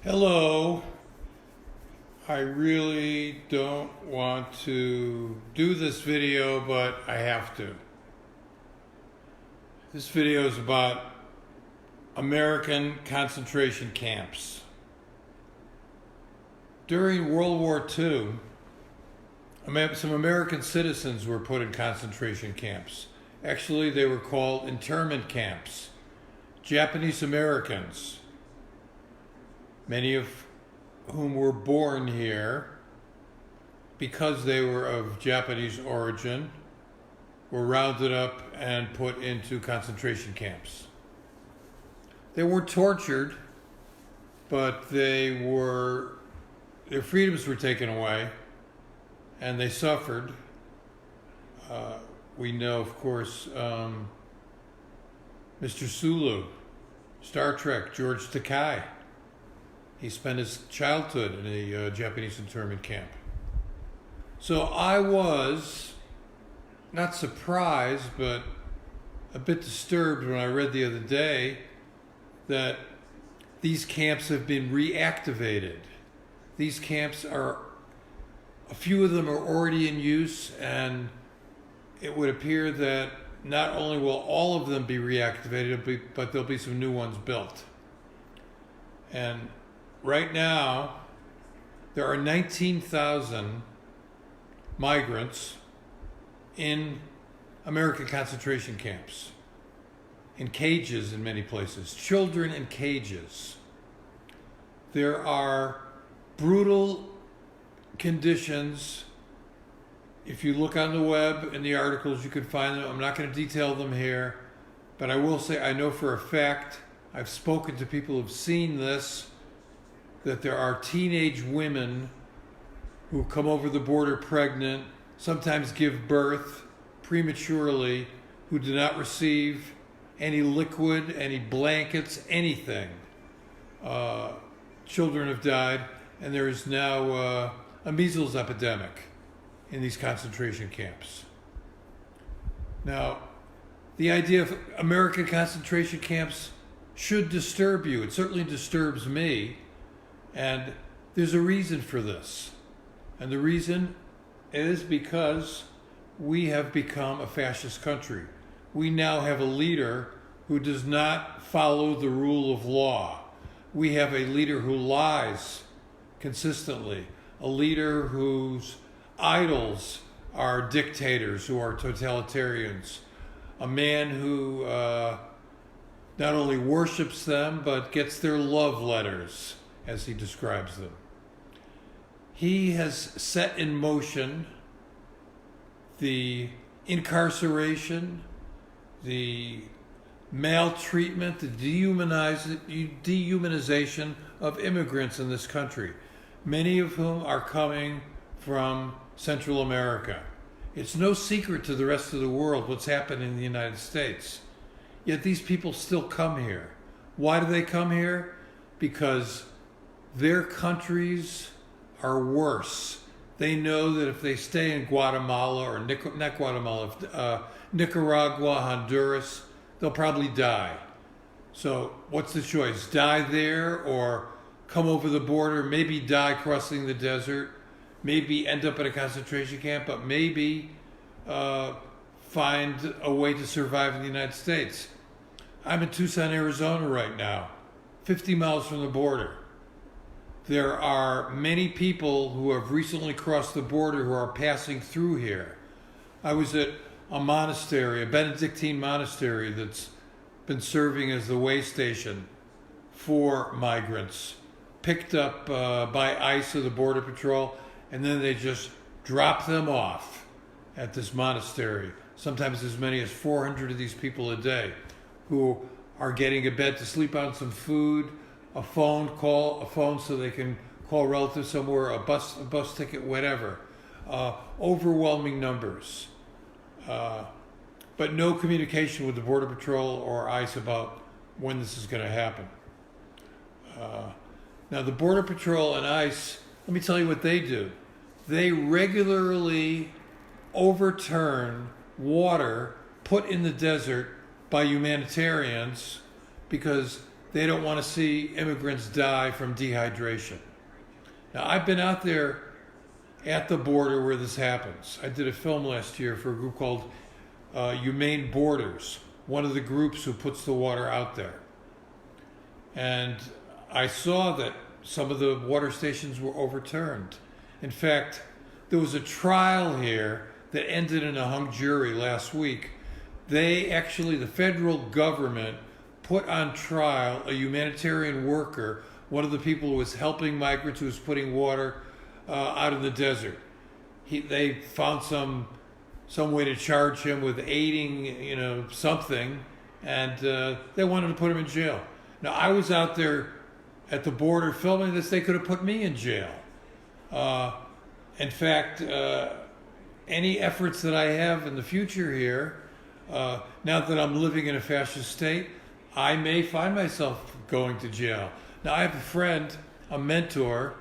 Hello. I really don't want to do this video, but I have to. This video is about American concentration camps. During World War II, some American citizens were put in concentration camps. Actually, they were called internment camps. Japanese Americans, many of whom were born here because they were of Japanese origin, were rounded up and put into concentration camps. They weren't tortured, but their freedoms were taken away and they suffered. We know, of course, Mr. Sulu, Star Trek, George Takei. He spent his childhood in a Japanese internment camp. So I was not surprised, but a bit disturbed when I read the other day that these camps have been reactivated. These camps a few of them are already in use, and it would appear that not only will all of them be reactivated, but there'll be some new ones built. And right now, there are 19,000 migrants in American concentration camps, in cages in many places, children in cages. There are brutal conditions. If you look on the web in the articles, you can find them. I'm not going to detail them here, but I will say I know for a fact, I've spoken to people who've seen this, that there are teenage women who come over the border pregnant, sometimes give birth prematurely, who do not receive any liquid, any blankets, anything. Children have died, and there is now a measles epidemic in these concentration camps. Now, the idea of American concentration camps should disturb you. It certainly disturbs me. And there's a reason for this. And the reason is because we have become a fascist country. We now have a leader who does not follow the rule of law. We have a leader who lies consistently. A leader whose idols are dictators, who are totalitarians. A man who not only worships them, but gets their love letters, as he describes them. He has set in motion the incarceration, the maltreatment, the dehumanization of immigrants in this country, many of whom are coming from Central America. It's no secret to the rest of the world what's happened in the United States. Yet these people still come here. Why do they come here? Because their countries are worse. They know that if they stay in Guatemala, or Nicaragua, Honduras, they'll probably die. So what's the choice? Die there or come over the border, maybe die crossing the desert, maybe end up in a concentration camp, but maybe find a way to survive in the United States. I'm in Tucson, Arizona right now, 50 miles from the border. There are many people who have recently crossed the border who are passing through here. I was at a monastery, a Benedictine monastery that's been serving as the way station for migrants, picked up by ICE or the Border Patrol, and then they just drop them off at this monastery. Sometimes as many as 400 of these people a day who are getting a bed to sleep on, some food, a phone so they can call relatives somewhere, a bus ticket, whatever. Overwhelming numbers. But no communication with the Border Patrol or ICE about when this is going to happen. Now, the Border Patrol and ICE, let me tell you what they do. They regularly overturn water put in the desert by humanitarians because they don't want to see immigrants die from dehydration. Now, I've been out there at the border where this happens. I did a film last year for a group called Humane Borders, one of the groups who puts the water out there. And I saw that some of the water stations were overturned. In fact, there was a trial here that ended in a hung jury last week. The federal government put on trial a humanitarian worker, one of the people who was helping migrants, who was putting water out in the desert. They found some way to charge him with aiding, something, and they wanted to put him in jail. Now, I was out there at the border filming this. They could have put me in jail. In fact, any efforts that I have in the future here, now that I'm living in a fascist state, I may find myself going to jail. Now, I have a friend, a mentor,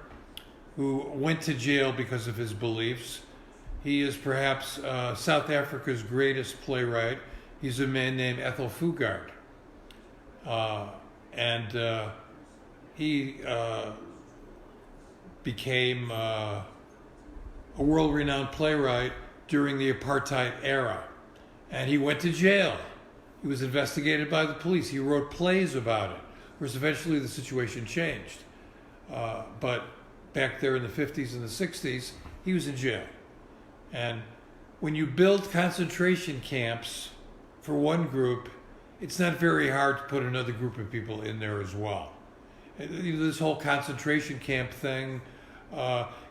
who went to jail because of his beliefs. He is perhaps South Africa's greatest playwright. He's a man named Ethel Fugard. And he became a world-renowned playwright during the apartheid era. And he went to jail. He was investigated by the police. He wrote plays about it. Of course, eventually the situation changed. But back there in the 50s and the 60s, he was in jail. And when you build concentration camps for one group, it's not very hard to put another group of people in there as well. This whole concentration camp thing,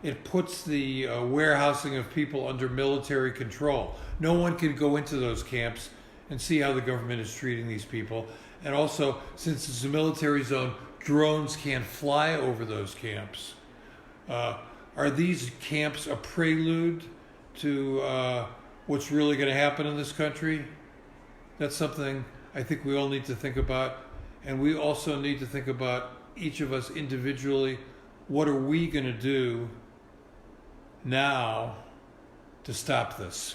it puts the warehousing of people under military control. No one can go into those camps and see how the government is treating these people. And also, since it's a military zone, drones can't fly over those camps. Are these camps a prelude to what's really going to happen in this country? That's something I think we all need to think about. And we also need to think about, each of us individually, what are we going to do now to stop this?